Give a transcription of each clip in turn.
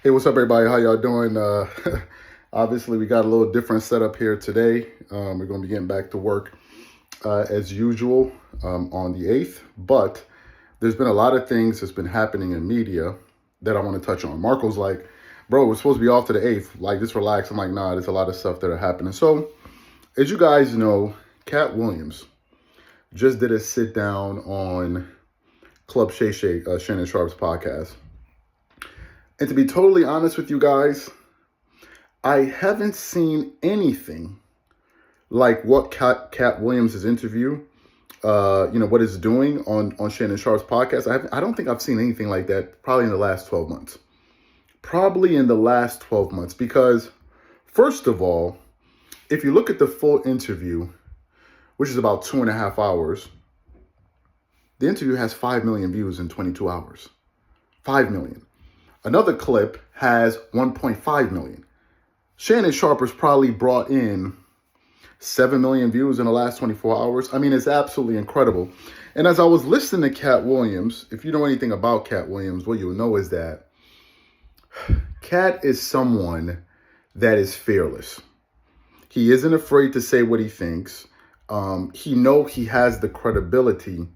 Hey, what's up, everybody? How y'all doing? Obviously, we got a little different setup here today. We're going to be getting back to work as usual on the 8th, but there's been a lot of things that's been happening in media that I want to touch on. Marco's like, bro, we're supposed to be off to the 8th. Like, just relax. I'm like, nah, there's a lot of stuff that are happening. So, as you guys know, Katt Williams just did a sit down on Club Shay Shay, Shannon Sharpe's podcast. And to be totally honest with you guys, I haven't seen anything like what Katt Williams' interview, what it's doing on Shannon Sharpe's podcast. I don't think I've seen anything like that probably in the last 12 months. Because, first of all, if you look at the full interview, which is about 2.5 hours, the interview has 5 million views in 22 hours. 5 million. Another clip has 1.5 million. Shannon Sharpe has probably brought in 7 million views in the last 24 hours. I mean, it's absolutely incredible. And as I was listening to Katt Williams, if you know anything about Katt Williams, what you'll know is that Katt is someone that is fearless. He isn't afraid to say what he thinks. He has the credibility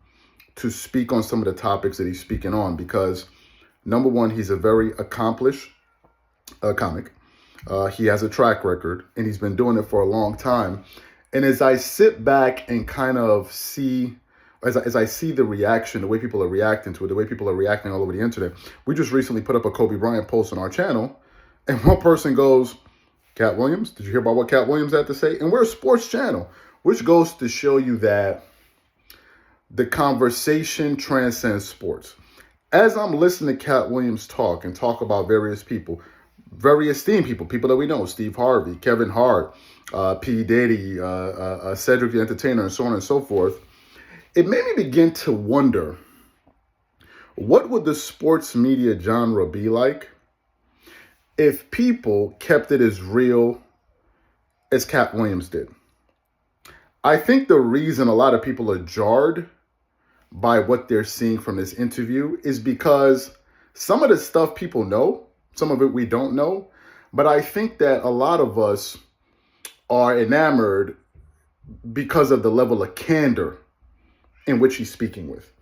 to speak on some of the topics that he's speaking on because, number one, he's a very accomplished comic. He has a track record, and he's been doing it for a long time. And as I sit back and kind of see, as I see the reaction, the way people are reacting to it, the way people are reacting all over the internet, we just recently put up a Kobe Bryant post on our channel, and one person goes, Katt Williams, did you hear about what Katt Williams had to say? And we're a sports channel, which goes to show you that the conversation transcends sports. As I'm listening to Katt Williams talk and talk about various people, very esteemed people that we know, Steve Harvey, Kevin Hart, P. Diddy, Cedric the Entertainer, and so on and so forth, it made me begin to wonder, what would the sports media genre be like if people kept it as real as Katt Williams did? I think the reason a lot of people are jarred by what they're seeing from this interview is because some of the stuff people know, some of it we don't know, but I think that a lot of us are enamored because of the level of candor in which he's speaking with.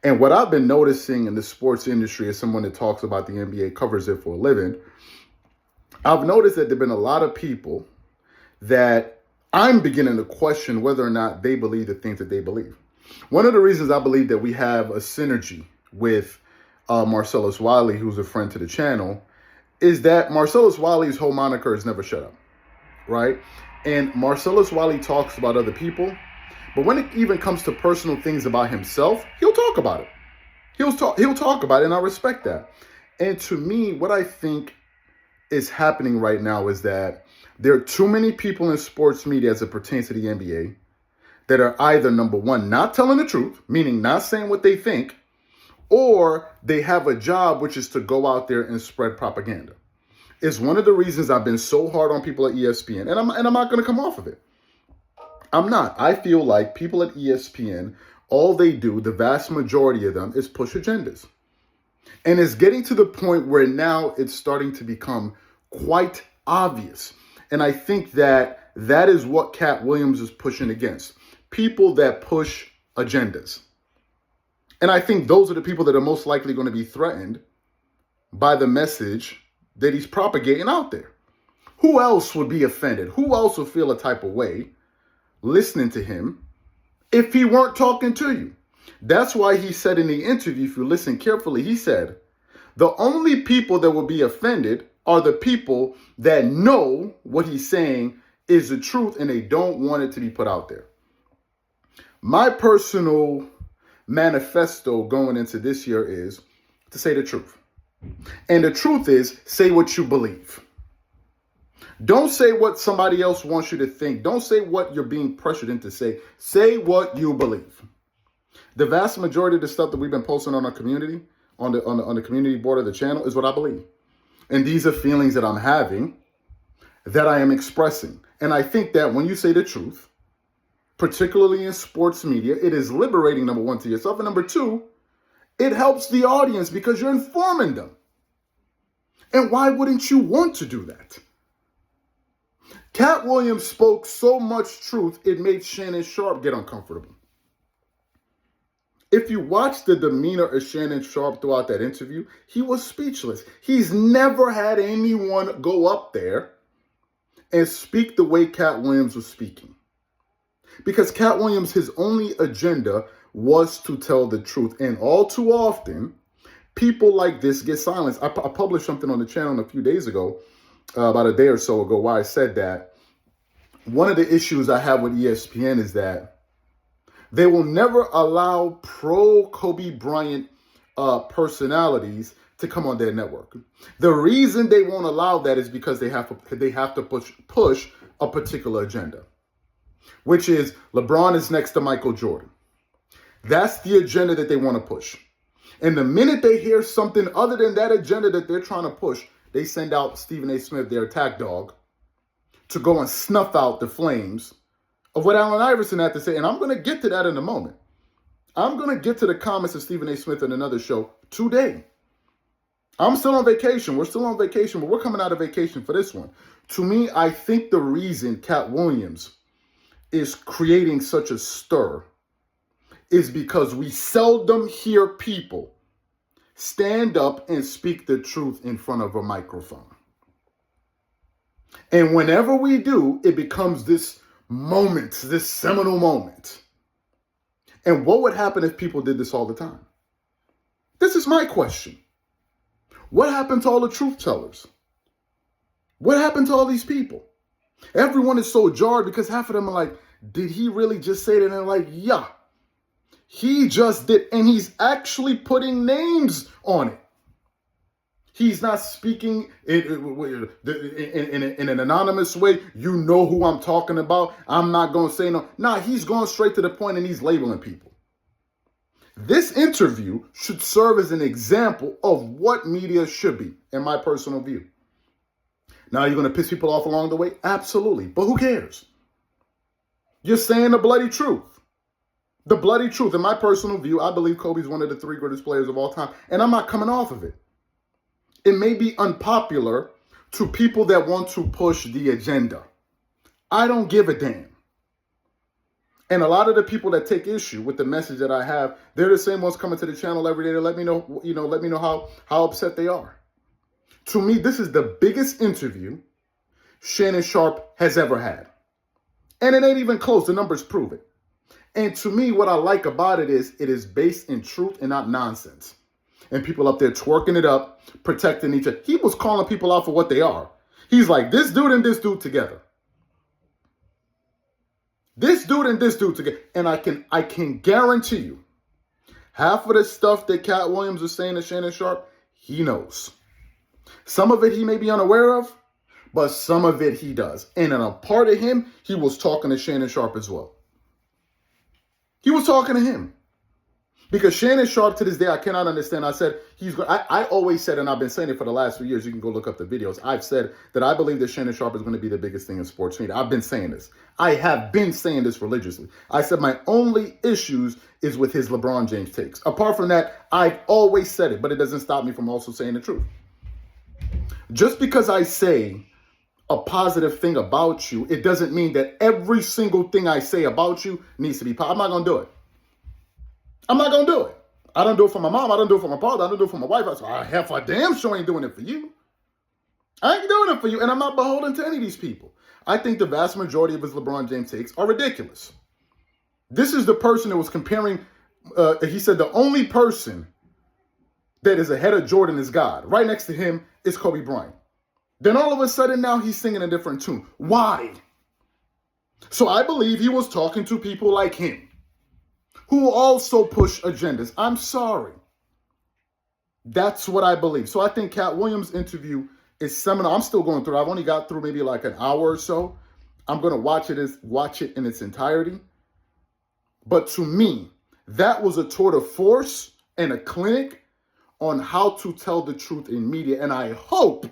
And what I've been noticing in the sports industry as someone that talks about the NBA, covers it for a living, I've noticed that there have been a lot of people that I'm beginning to question whether or not they believe the things that they believe. One of the reasons I believe that we have a synergy with Marcellus Wiley, who's a friend to the channel, is that Marcellus Wiley's whole moniker is never shut up, right? And Marcellus Wiley talks about other people, but when it even comes to personal things about himself, he'll talk about it. He'll talk about it, and I respect that. And to me, what I think is happening right now is that there are too many people in sports media as it pertains to the NBA that are either, number one, not telling the truth, meaning not saying what they think, or they have a job which is to go out there and spread propaganda. It's one of the reasons I've been so hard on people at ESPN, and I'm not going to come off of it. I'm not. I feel like people at ESPN, all they do, the vast majority of them, is push agendas. And it's getting to the point where now it's starting to become quite obvious. And I think that that is what Katt Williams is pushing against. People that push agendas. And I think those are the people that are most likely going to be threatened by the message that he's propagating out there. Who else would be offended? Who else would feel a type of way listening to him if he weren't talking to you? That's why he said in the interview, if you listen carefully, he said, the only people that will be offended are the people that know what he's saying is the truth and they don't want it to be put out there. My personal manifesto going into this year is to say the truth. And the truth is, say what you believe. Don't say what somebody else wants you to think. Don't say what you're being pressured into say. Say what you believe. The vast majority of the stuff that we've been posting on our community, on the community board of the channel, is what I believe. And these are feelings that I'm having, that I am expressing. And I think that when you say the truth, particularly in sports media, it is liberating, number one, to yourself. And number two, it helps the audience because you're informing them. And why wouldn't you want to do that? Katt Williams spoke so much truth, it made Shannon Sharpe get uncomfortable. If you watch the demeanor of Shannon Sharpe throughout that interview, he was speechless. He's never had anyone go up there and speak the way Katt Williams was speaking. Because Katt Williams, his only agenda was to tell the truth. And all too often, people like this get silenced. I published something on the channel a few days ago, about a day or so ago, where I said that one of the issues I have with ESPN is that they will never allow pro-Kobe Bryant personalities to come on their network. The reason they won't allow that is because they have to push a particular agenda, which is LeBron is next to Michael Jordan. That's the agenda that they want to push. And the minute they hear something other than that agenda that they're trying to push, they send out Stephen A. Smith, their attack dog, to go and snuff out the flames of what Allen Iverson had to say. And I'm going to get to that in a moment. I'm going to get to the comments of Stephen A. Smith in another show today. I'm still on vacation. We're still on vacation, but we're coming out of vacation for this one. To me, I think the reason Katt Williams is creating such a stir is because we seldom hear people stand up and speak the truth in front of a microphone. And whenever we do, it becomes this moment, this seminal moment. And what would happen if people did this all the time? This is my question. What happened to all the truth tellers? What happened to all these people? Everyone is so jarred because half of them are like, did he really just say that? And they're like, yeah, he just did. And he's actually putting names on it. He's not speaking in an anonymous way. You know who I'm talking about. I'm not going to say no. Nah, he's going straight to the point and he's labeling people. This interview should serve as an example of what media should be, in my personal view. Now, you're going to piss people off along the way? Absolutely. But who cares? You're saying the bloody truth. The bloody truth. In my personal view, I believe Kobe's one of the 3 greatest players of all time, and I'm not coming off of it. It may be unpopular to people that want to push the agenda. I don't give a damn. And a lot of the people that take issue with the message that I have, they're the same ones coming to the channel every day to let me know, how upset they are. To me, this is the biggest interview Shannon Sharpe has ever had. And it ain't even close. The numbers prove it. And to me, what I like about it is based in truth and not nonsense. And people up there twerking it up, protecting each other. He was calling people out for what they are. He's like, this dude and this dude together. This dude and this dude together. And I can guarantee you, half of the stuff that Katt Williams is saying to Shannon Sharpe, he knows. Some of it he may be unaware of, but some of it he does. And in a part of him, he was talking to Shannon Sharpe as well. He was talking to him. Because Shannon Sharpe, to this day, I cannot understand. I said, I always said, and I've been saying it for the last few years, you can go look up the videos. I've said that I believe that Shannon Sharpe is going to be the biggest thing in sports media. I've been saying this. I have been saying this religiously. I said my only issues is with his LeBron James takes. Apart from that, I've always said it, but it doesn't stop me from also saying the truth. Just because I say a positive thing about you, it doesn't mean that every single thing I say about you needs to be positive. I'm not going to do it. I'm not going to do it. I don't do it for my mom. I don't do it for my father. I don't do it for my wife. I have a damn sure ain't doing it for you. I ain't doing it for you. And I'm not beholden to any of these people. I think the vast majority of his LeBron James takes are ridiculous. This is the person that was comparing, he said the only person that is ahead of Jordan is God. Right next to him is Kobe Bryant. Then all of a sudden now he's singing a different tune. Why? So I believe he was talking to people like him, who also push agendas. I'm sorry. That's what I believe. So I think Katt Williams' interview is seminal. I'm still going through. I've only got through maybe like an hour or so. I'm going to watch it in its entirety. But to me, that was a tour de force and a clinic on how to tell the truth in media. And I hope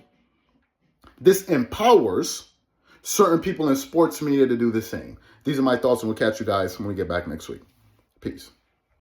this empowers certain people in sports media to do the same. These are my thoughts, and we'll catch you guys when we get back next week. Peace.